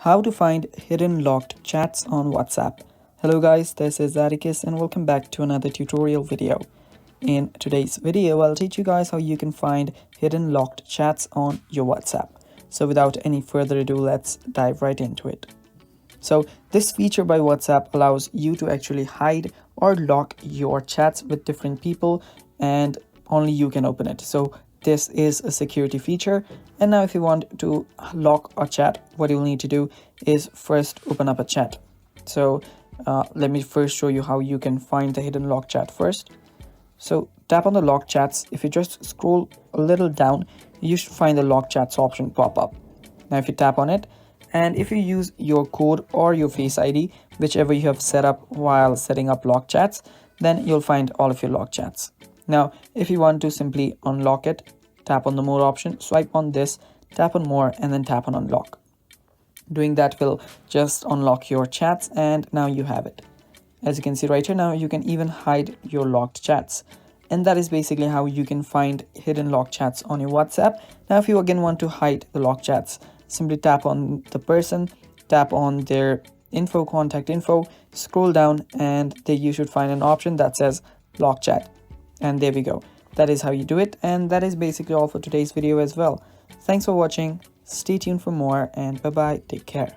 How to find hidden locked chats on WhatsApp. Hello guys, this is Atticus and welcome back to another tutorial video. In today's video, I'll teach you guys how you can find hidden locked chats on your WhatsApp. So without any further ado, let's dive right into it. So this feature by WhatsApp allows you to actually hide or lock your chats with different people and only you can open it. So this is a security feature. And now if you want to lock a chat, what you'll need to do is first open up a chat. So let me first show you how you can find the hidden lock chat first. So tap on the lock chats. If you just scroll a little down, you should find the lock chats option pop up. Now if you tap on it, and if you use your code or your Face ID, whichever you have set up while setting up lock chats, then you'll find all of your lock chats. Now, if you want to simply unlock it, tap on the more option, swipe on this, tap on more, and then tap on unlock. Doing that will just unlock your chats, and now you have it. As you can see right here, now you can even hide your locked chats. And that is basically how you can find hidden locked chats on your WhatsApp. Now, if you again want to hide the locked chats, simply tap on the person, tap on their info, contact info, scroll down, and there you should find an option that says lock chat. And there we go. That is how you do it. And that is basically all for today's video as well. Thanks for watching. Stay tuned for more, and bye bye. Take care.